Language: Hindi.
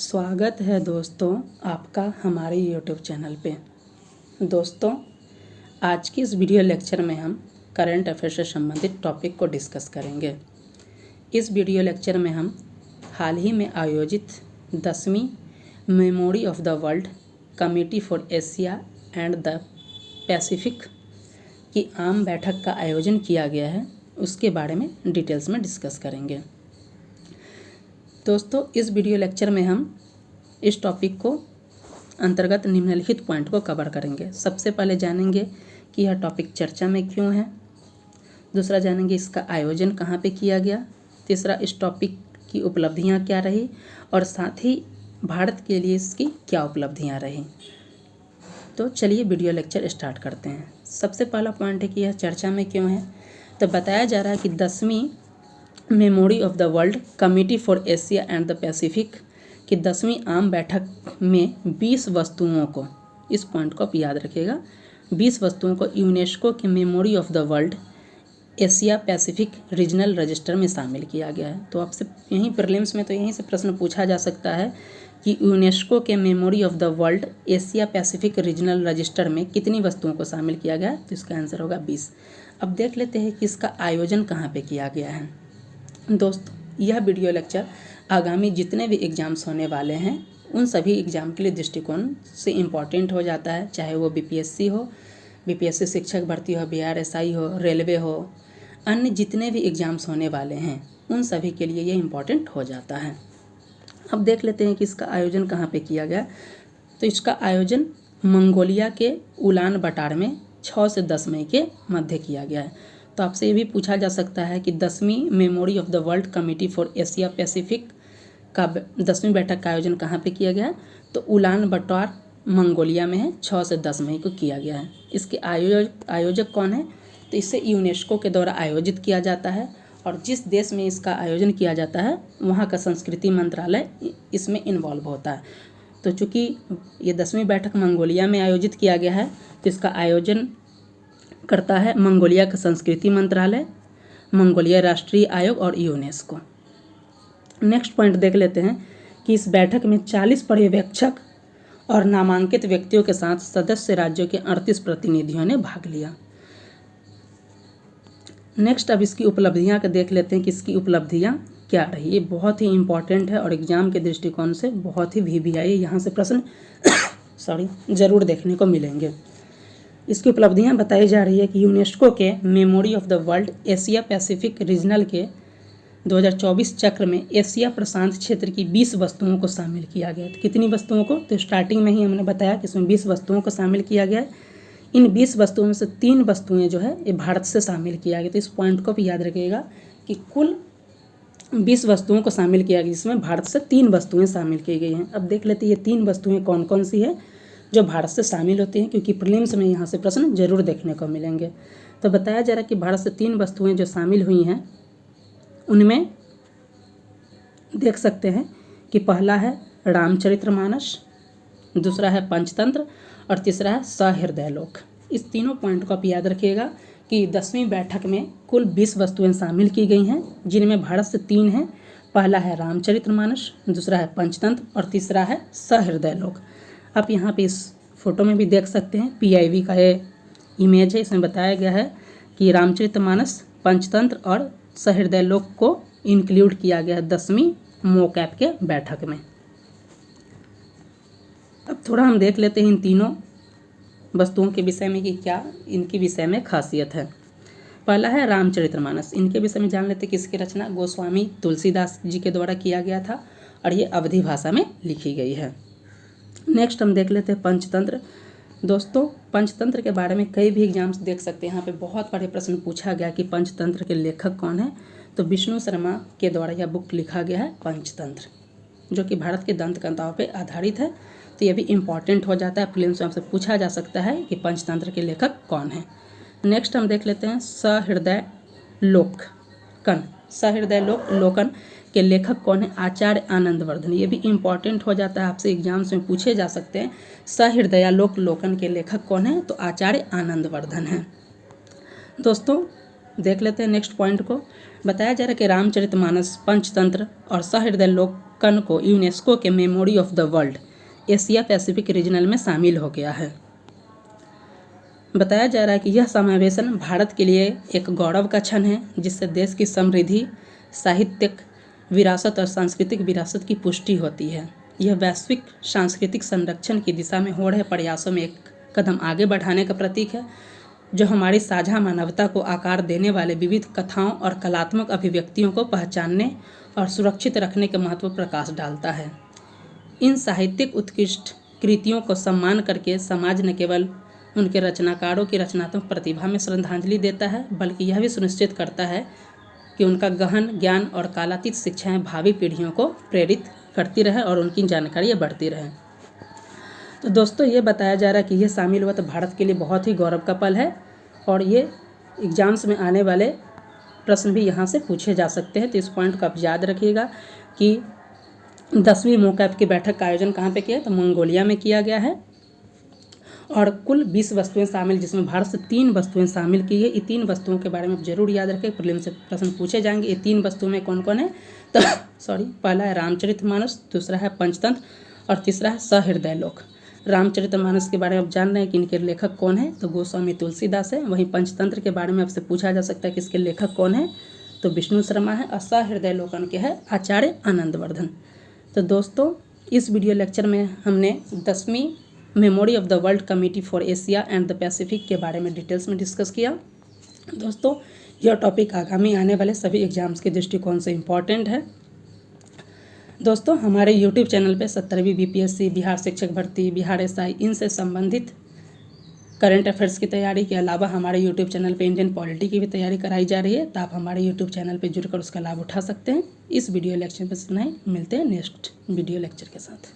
स्वागत है दोस्तों आपका हमारे यूट्यूब चैनल पे। दोस्तों, आज की इस वीडियो लेक्चर में हम करंट अफेयर से संबंधित टॉपिक को डिस्कस करेंगे। इस वीडियो लेक्चर में हम हाल ही में आयोजित 10वीं memory of the world committee for Asia and the Pacific की आम बैठक का आयोजन किया गया है, उसके बारे में डिटेल्स में डिस्कस करेंगे। दोस्तों, इस वीडियो लेक्चर में हम इस टॉपिक को अंतर्गत निम्नलिखित पॉइंट को कवर करेंगे। सबसे पहले जानेंगे कि यह टॉपिक चर्चा में क्यों है। दूसरा जानेंगे इसका आयोजन कहाँ पे किया गया। तीसरा, इस टॉपिक की उपलब्धियाँ क्या रही और साथ ही भारत के लिए इसकी क्या उपलब्धियाँ रही। तो चलिए वीडियो लेक्चर स्टार्ट करते हैं। सबसे पहला पॉइंट है कि यह चर्चा में क्यों है। तो बताया जा रहा है कि 10वीं memory of the world committee for Asia and the Pacific की 10वीं आम बैठक में 20 वस्तुओं को, इस पॉइंट को आप याद रखिएगा, 20 वस्तुओं को यूनेस्को के memory of the world Asia Pacific regional register में शामिल किया गया है। तो आपसे यहीं प्रीलिम्स में तो यहीं से प्रश्न पूछा जा सकता है कि यूनेस्को के memory of the world Asia Pacific regional register में कितनी वस्तुओं को शामिल किया गया है। तो इसका आंसर होगा 20। अब देख लेते हैं कि इसका आयोजन कहाँ पे किया गया है। दोस्तों, यह वीडियो लेक्चर आगामी जितने भी एग्ज़ाम्स होने वाले हैं उन सभी एग्ज़ाम के लिए दृष्टिकोण से इम्पॉर्टेंट हो जाता है, चाहे वो बीपीएससी हो, बीपीएससी शिक्षक भर्ती हो, बीआरएसआई हो, रेलवे हो, अन्य जितने भी एग्ज़ाम्स होने वाले हैं उन सभी के लिए ये इम्पॉर्टेंट हो जाता है। अब देख लेते हैं कि इसका आयोजन कहाँ पे किया गया। तो इसका आयोजन मंगोलिया के उलान बाटर में 6 से 10 मई के मध्य किया गया है। तो आपसे ये भी पूछा जा सकता है कि 10वीं memory of the world committee for Asia Pacific का 10वीं बैठक का आयोजन कहाँ पे किया गया है। तो उलान बाटर मंगोलिया में है, 6 से 10 मई को किया गया है। इसके आयोजक कौन है। तो इसे यूनेस्को के द्वारा आयोजित किया जाता है और जिस देश में इसका आयोजन किया जाता है वहाँ का संस्कृति मंत्रालय इसमें इन्वॉल्व होता है। तो चूँकि ये 10वीं बैठक मंगोलिया में आयोजित किया गया है तो इसका आयोजन करता है मंगोलिया का संस्कृति मंत्रालय, मंगोलिया राष्ट्रीय आयोग और यूनेस्को। नेक्स्ट पॉइंट देख लेते हैं कि इस बैठक में 40 पर्यवेक्षक और नामांकित व्यक्तियों के साथ सदस्य राज्यों के 38 प्रतिनिधियों ने भाग लिया। नेक्स्ट अब इसकी उपलब्धियां का देख लेते हैं कि इसकी उपलब्धियां क्या रही। ये बहुत ही इंपॉर्टेंट है और एग्जाम के दृष्टिकोण से बहुत ही वीवीआई यहाँ से प्रश्न ज़रूर देखने को मिलेंगे। इसकी उपलब्धियां बताई जा रही है कि यूनेस्को के memory of the world Asia Pacific regional के 2024 चक्र में एशिया प्रशांत क्षेत्र की 20 वस्तुओं को शामिल किया गया। तो कितनी वस्तुओं को। तो स्टार्टिंग में ही हमने बताया कि इसमें 20 वस्तुओं को शामिल किया गया है। इन 20 वस्तुओं में से 3 वस्तुएं जो है ये भारत से शामिल किया गया। तो इस पॉइंट को भी याद रखिएगा कि कुल 20 वस्तुओं को शामिल किया गया, जिसमें भारत से 3 वस्तुएं शामिल की गई हैं। अब देख लेते हैं ये 3 वस्तुएं कौन कौन सी है जो भारत से शामिल होती हैं, क्योंकि प्रीलिम्स में यहाँ से प्रश्न जरूर देखने को मिलेंगे। तो बताया जा रहा है कि भारत से 3 वस्तुएं जो शामिल हुई हैं उनमें देख सकते हैं कि पहला है रामचरितमानस, दूसरा है पंचतंत्र और तीसरा है सहृदयलोक। इस तीनों पॉइंट को आप याद रखिएगा कि 10वीं बैठक में कुल 20 वस्तुएं शामिल की गई हैं, जिनमें भारत से 3 हैं। पहला है रामचरितमानस, दूसरा है पंचतंत्र और तीसरा है सहृदयलोक। आप यहाँ पे इस फोटो में भी देख सकते हैं, PIV का ये इमेज है। इसमें बताया गया है कि रामचरितमानस, पंचतंत्र और सहृदयलोक को इंक्लूड किया गया है 10वीं मोकैप के बैठक में। अब थोड़ा हम देख लेते हैं इन तीनों वस्तुओं के विषय में कि क्या इनके विषय में खासियत है। पहला है रामचरितमानस। इनके विषय में जान लेते हैं कि इसकी रचना गोस्वामी तुलसीदास जी के द्वारा किया गया था और ये अवधी भाषा में लिखी गई है। नेक्स्ट हम देख लेते हैं पंचतंत्र। दोस्तों, पंचतंत्र के बारे में कई भी एग्जाम्स देख सकते हैं। यहाँ पे बहुत बड़े प्रश्न पूछा गया कि पंचतंत्र के लेखक कौन है। तो विष्णु शर्मा के द्वारा यह बुक लिखा गया है पंचतंत्र, जो कि भारत के दंत कथाओं पर आधारित है। तो ये भी इम्पॉर्टेंट हो जाता है, प्रीलिम्स में आपसे पूछा जा सकता है कि पंचतंत्र के लेखक कौन है। नेक्स्ट हम देख लेते हैं सहृदयलोकन। सहृदयलोकन के लेखक कौन है। आचार्य आनंदवर्धन। ये भी इम्पॉर्टेंट हो जाता है, आपसे एग्जाम्स में पूछे जा सकते हैं। सहृदयलोकन के लेखक कौन है। तो आचार्य आनंदवर्धन है। दोस्तों, देख लेते हैं नेक्स्ट पॉइंट को। बताया जा रहा है कि रामचरितमानस, पंचतंत्र और सहृदय लोकन को यूनेस्को के memory of the world Asia Pacific regional में शामिल हो गया है। बताया जा रहा है कि यह समावेशन भारत के लिए एक गौरव का क्षण है, जिससे देश की समृद्धि, साहित्यिक विरासत और सांस्कृतिक विरासत की पुष्टि होती है। यह वैश्विक सांस्कृतिक संरक्षण की दिशा में हो रहे प्रयासों में एक कदम आगे बढ़ाने का प्रतीक है, जो हमारी साझा मानवता को आकार देने वाले विविध कथाओं और कलात्मक अभिव्यक्तियों को पहचानने और सुरक्षित रखने के महत्व पर प्रकाश डालता है। इन साहित्यिक उत्कृष्ट कृतियों को सम्मान करके समाज न केवल उनके रचनाकारों की रचनात्मक प्रतिभा में श्रद्धांजलि देता है, बल्कि यह भी सुनिश्चित करता है कि उनका गहन ज्ञान और कालातीत शिक्षाएं भावी पीढ़ियों को प्रेरित करती रहे और उनकी जानकारियाँ बढ़ती रहें। तो दोस्तों, ये बताया जा रहा है कि यह शामिल हुआ तो भारत के लिए बहुत ही गौरव का पल है, और ये एग्जाम्स में आने वाले प्रश्न भी यहाँ से पूछे जा सकते हैं। तो इस पॉइंट को आप याद रखिएगा कि 10वीं मोकैप की बैठक का आयोजन कहाँ पे किया है, तो मंगोलिया में किया गया है, और कुल 20 वस्तुएं शामिल, जिसमें भारत से 3 वस्तुएं शामिल की है। ये 3 वस्तुओं के बारे में आप जरूर याद रखें, प्रीलिम से प्रश्न पूछे जाएंगे। ये 3 वस्तुओं में कौन कौन है, तो पहला है रामचरितमानस, दूसरा है पंचतंत्र और तीसरा है सहृदय लोक। रामचरितमानस के बारे में आप जान रहे हैं कि इनके लेखक कौन है, तो गोस्वामी तुलसीदास है। वहीं पंचतंत्र के बारे में आपसे पूछा जा सकता है कि इसके लेखक कौन है, तो विष्णु शर्मा है। और सहृदय लोकन के है आचार्य आनंदवर्धन। तो दोस्तों, इस वीडियो लेक्चर में हमने 10वीं memory of the world committee for Asia and the Pacific के बारे में डिटेल्स में डिस्कस किया। दोस्तों, यह टॉपिक आगामी आने वाले सभी एग्जाम्स के दृष्टिकोण से इम्पॉर्टेंट है। दोस्तों, हमारे यूट्यूब चैनल पे 17वीं बीपीएससी, बिहार शिक्षक भर्ती, बिहार एसआई, इनसे संबंधित करंट अफेयर्स की तैयारी के अलावा हमारे यूट्यूब चैनल पे इंडियन पॉलिटी की भी तैयारी कराई जा रही है। तो आप हमारे यूट्यूब चैनल पे जुड़कर उसका लाभ उठा सकते हैं। इस वीडियो लेक्चर में इतना ही, मिलते हैं नेक्स्ट वीडियो लेक्चर के साथ।